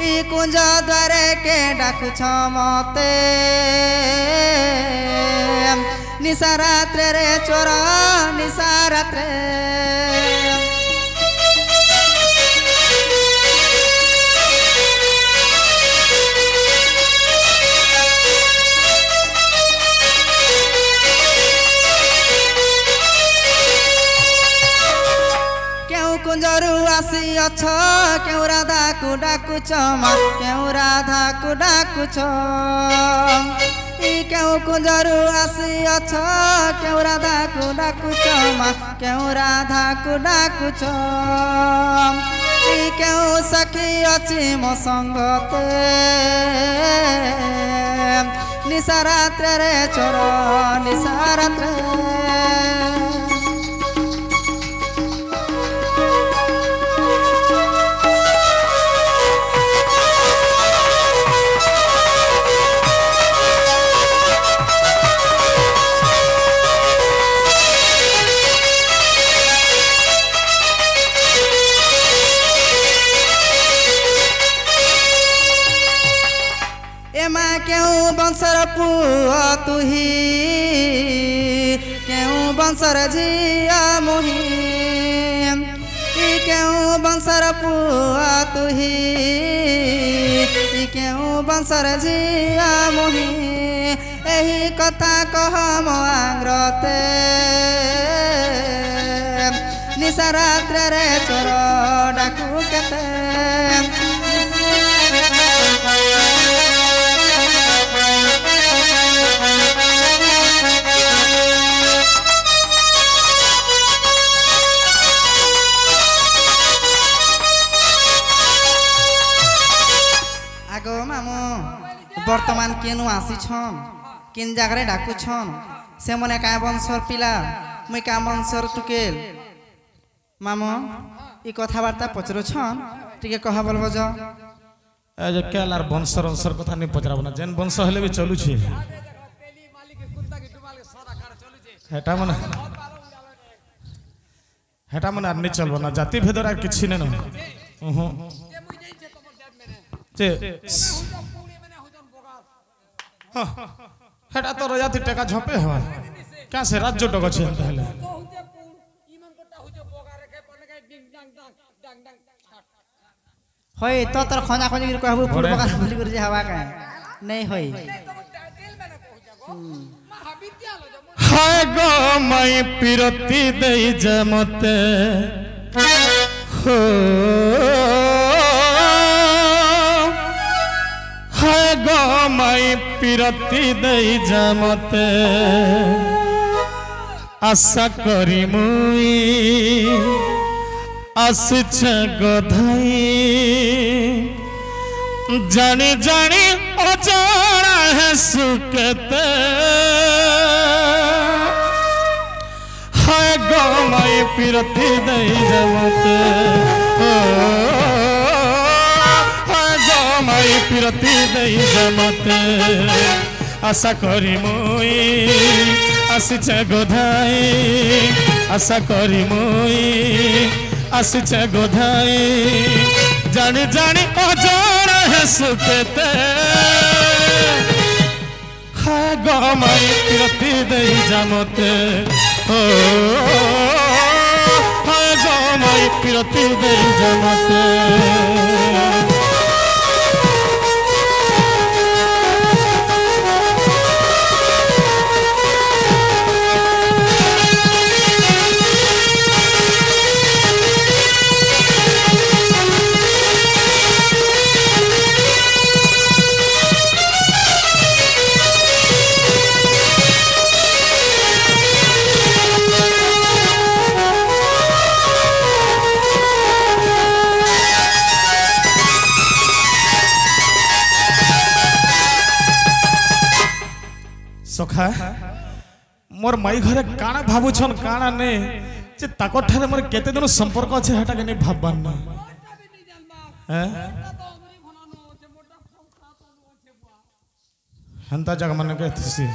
इ कुंज द्वारे के डाकुछ मते निशा रात्रे रे चोर निशा रात्रे कुंजरू आसी अछ क्यों राधा को डाकुछ मा क्यों राधा को डाकुछ क्यों कुंजरू आसी अछ क्यों राधा को डाकुछ मा क्यों राधा को डाकुछ क्यों सखी अछि मो संगते निशा रात्रे रे चोर निशा रात्रे क्यों बंसर पुआ तुही क्यों बंसर झिया मुही क्यों बंसर पुआ तुही क्यों बंसर झिया मुही यही कथा कह मांगरते निशा रात्रे रे चोर डाकू केते वर्तमान केनु आसी छन किन जागरे डाकू छन से मने का वंशर पिला मुई का वंशर टुकेल मामो ई कथावार्ता पचरो छन टिके कहा बोलबो ज ए जे केलार वंशर वंशर कथा नै पचराबो ना जेन वंश हेले भी चलु छी हेटा मने आर नै चलबो ना जाति भेदर आर किछि नै न जे हेटा तो रजाती टेका झपे हवा क्या से राज्य टक छे ताहले होय तो तर खना खनी कहबो फूल बगान भूली कर जे हवा का नहीं होय हाय गो मई पिरती देई जमते हो गो मई पिरती दई जमते आशा करी मुई आसिछ गधाई जानी जानी अजाना है सुकते हाय गो मई पिरती दई जमते मई पिरती दई जमते आशा करी मुई आसिछ गोधाई आशा करी मुई आसिछ गोधाई जानी जानी अजान है सुकते हाय गो मई पिरती दई जमते हाय गो मई पिरती दई जमते सखा मोर माई घरे काना भाबुछन काना ने जे ताको ठारे मोर केते दिन संपर्क अछि हेटा के नै भाबबान ना हैं हंता जग मन के थसी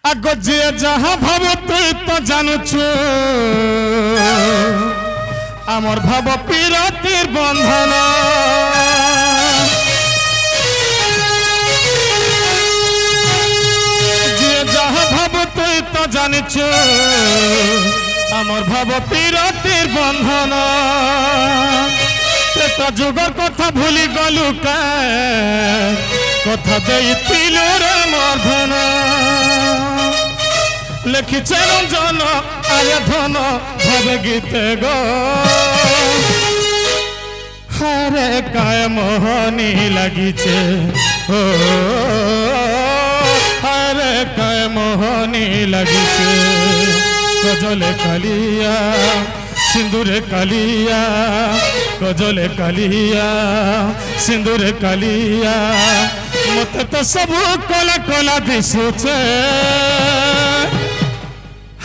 अगो जे जहां भाबु तू तो जानछु आमर भाव पीरतिर बंधन जे जहा भाव तुई तो जानिच आमर भाव पीरतिर बंधन त्रेता जुगर कथा भूली गलु कथा देइथिलु रे मर्धन लिखिछे रंजन आर्य धन भावे गीते गो हरे काय मोहनी लागिछे ओ हरे काय मोहनी लागिछे कजले कालिया सिंदूरे कालिया कजले कालिया सिंदूरे कालिया मत तो सब कला कला दिशुचे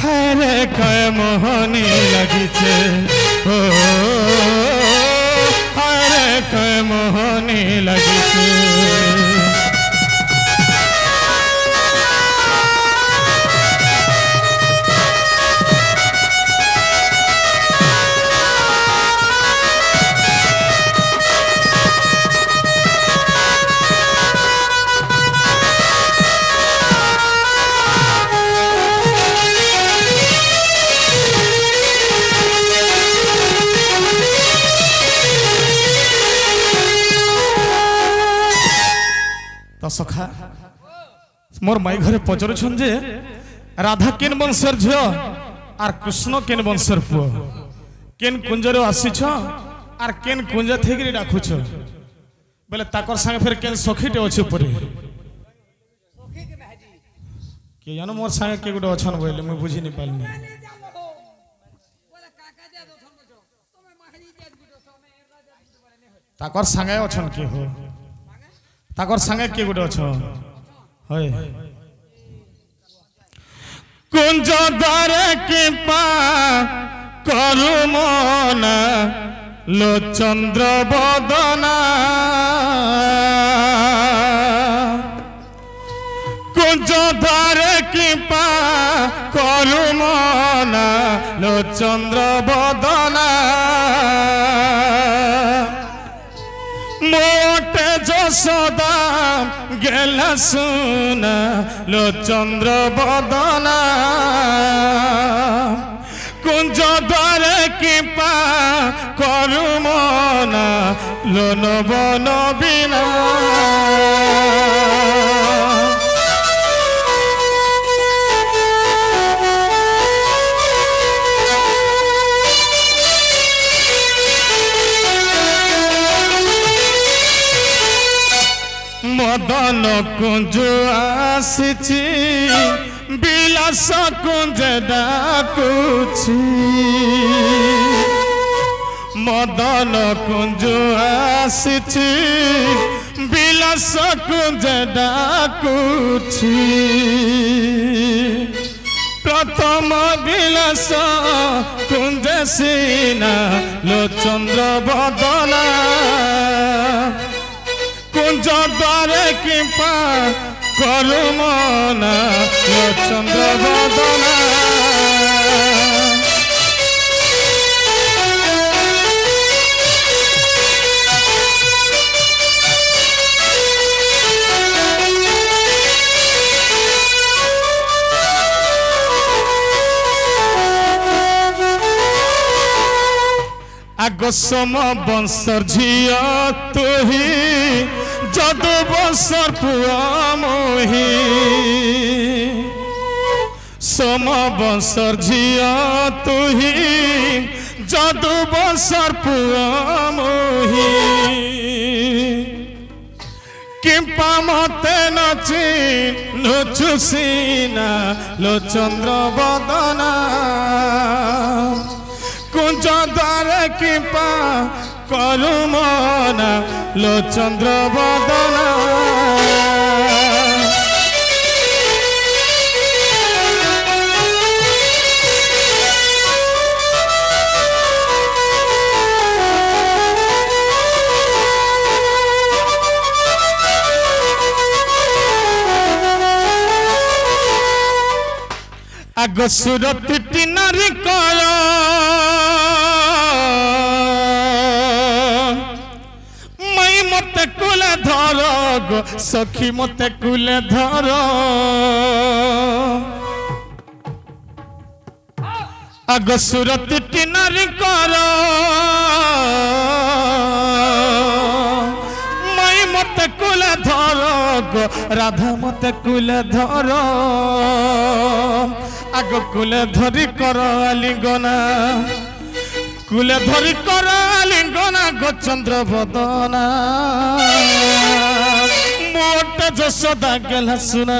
हरे काय मोहनी लागिछे ओ हरे काय मोहनी लागिछे सखा मोर माई घरे पचरुछन जे राधा केन वंशर झियो आर कृष्ण केन वंशर पुओ केन कुंजर आसीछ आर केन कुंज थेगिरी डाकुछ बोले ताकर संग फिर केन सखीटे अछि परे के जानो मोर संग के गुडे अछन बोले मैं बुझी नहीं पालनी ताकर संग अछन के हो ताकर संगे के गुडे अछ होय कुंज द्वार के पा करु मन लो चंद्र बदना कुंज द्वार के पा करु मन लो चंद्र बदना मोटे जसोदा गेला सुना लो चंद्र बदना कुंज द्वार की पा करु मना लो नवन बिना मदन कुंज आसिछि बिलास कुंज डाकुछि मदन कुंज आसिछि बिलास कुंज डाकुछि प्रथम बिलास कुंज सीना लो चंद्र बदना कुंज द्वार की पा करु मना लो चंद्र बदना आगो सम बंशर झिया तुही जदु बंशर पुआ मोही सम बंशर झिया तुही जदु बंशर पुआ मोही किंपा मते नची नुचुसीना लो चंद्र बदना कुंज द्वार की पा करु मना लो चंद्र बदना आग सुरती नारी कला गो सखी मते कुले धर आग सुरत टिनारी कर मई मते कुले धर गो राधा मते कुले धर आग कुले धरी कर आलिंगना कुले धरी कर आलिंगना गो चंद्र बदना मोट जसोदा गेला सुना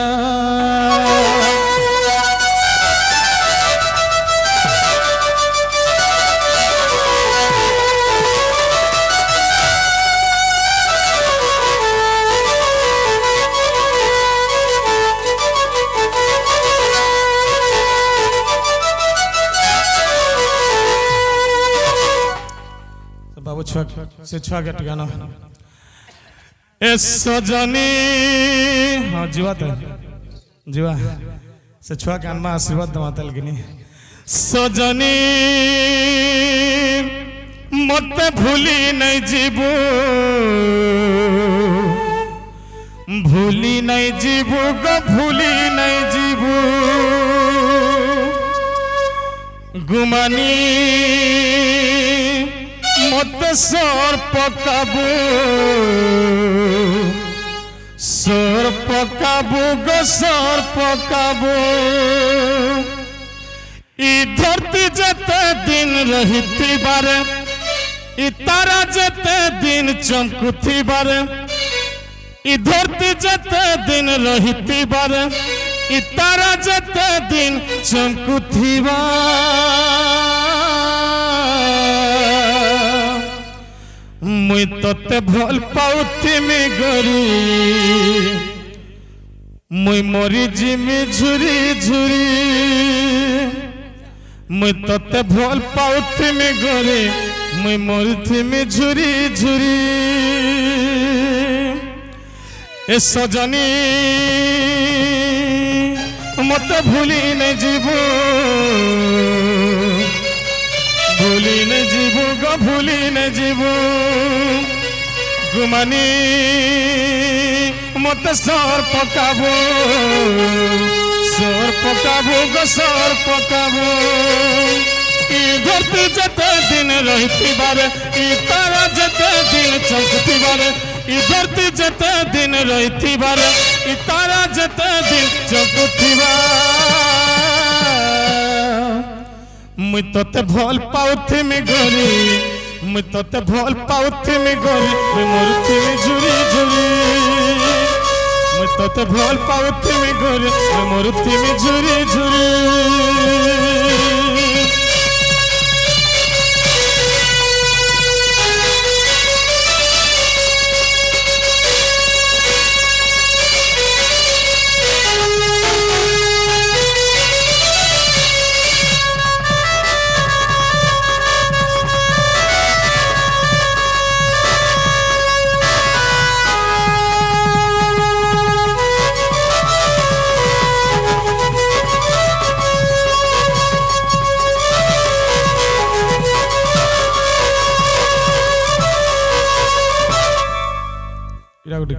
बाबू छुआ से छुआ के टिकाना ए सजनी हाँ जीवा तो जीवा से छुआ के अनमा आशीर्वाद दमाता लगिनी सजनी मत भूली नहीं जीबू भूली नहीं जीबू गो भूली नहीं जीबू गुमानी मत सर पकाबू गो सर पकाबू ई धरती जते दिन रही बारे ई तारा जते दिन चमकुथी बारे ई धरती जते दिन रही बारे ई तारा जते दिन चमकुथी मुई तोते भल पाउथी में गरी मुई मरी जिमी झुरी झुरी मुई तोते भल पाउथी में गरी मुई मरी थी में झुरी झुरी ए सजनी मत भूली नहीं जीवू भूली नहीं जीवू गो भूली नहीं जीवू गुमानी मत सर पकाबू गो सर पकाबू ई धरती जते दिन रही बारे ई तारा जते दिन चमकती बारे ई धरती जते दिन रही बारे ई तारा जते दिन चमकती मुई तोते भल पाउथी में गरी मुई तोते भल पाउथी में गरी मुई मरुथी में झुरी झुरी मुई तोते भल पाउथी में गरी मुई मरुथी में झुरी झुरी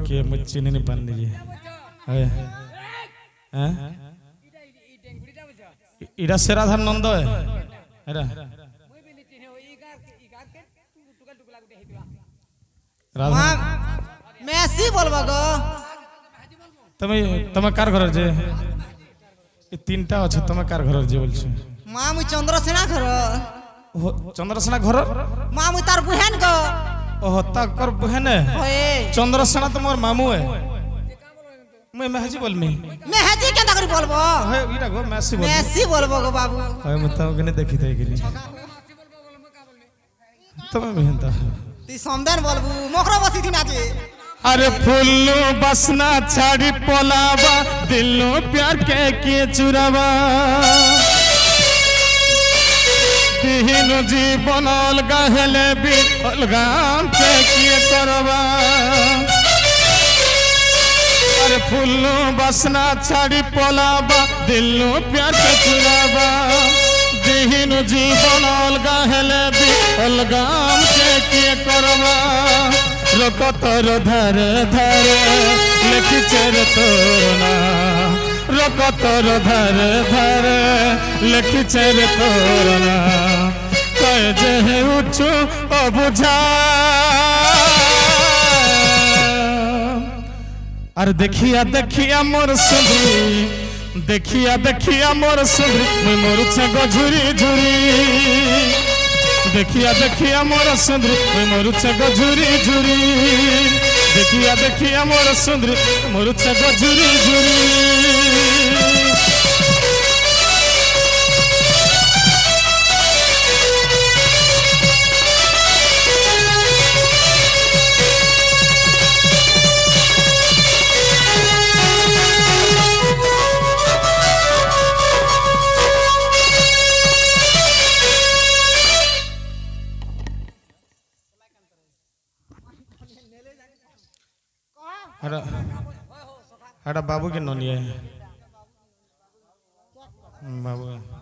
के मुझे नहीं पान दीजिए इरा से राधा नंद है राधा मैं ऐसी बोलबा गो तमे कार घर जे ए तीनटा अछि तमे कार घर जे बोल छी मां मु चंद्रसेना घर चंद्रसेना घर मां मु तार बहन गो ओह तकर बहन होए चंद्रसेना तो मोर मामू है मैं महजी बोल में महजी केंदा करी बोलबो है इरा गो मैसी बोलबो गो बाबू है मतलब गने देखि तै गेली तमे बहन ता ती समदन बोलबू मोखरो बसी थी नाचे अरे फुल्लू बसना छाड़ी पोलावा दिलो प्यार के चुरावा दिनो जीवन अलगा हेले भी अलगा पे किए करवा अरे फुल्लू बसना छाड़ी पोलावा दिलो प्यार के चुरावा दिनो जीवन अलगा हेले भी अलगा पे किए करवा রকতর ধারে ধারে লেখিছে রে তোর না রকতর ধারে ধারে লেখিছে রে তোর না কয় যে হেউছু অবুঝা আর দেখিয়া দেখিয়া মোর সুন্দরী দেখিয়া দেখিয়া মোর সুন্দরী মুই মরুছে গঝুরি ঝুরি দেখিয়া দেখিয়া মোর সুন্দরী মুই মরুছে গঝুরি ঝুরি দেখিয়া দেখিয়া মোর সুন্দরী মরুছে গঝুরি ঝুরি बाबू के ननिया बाबू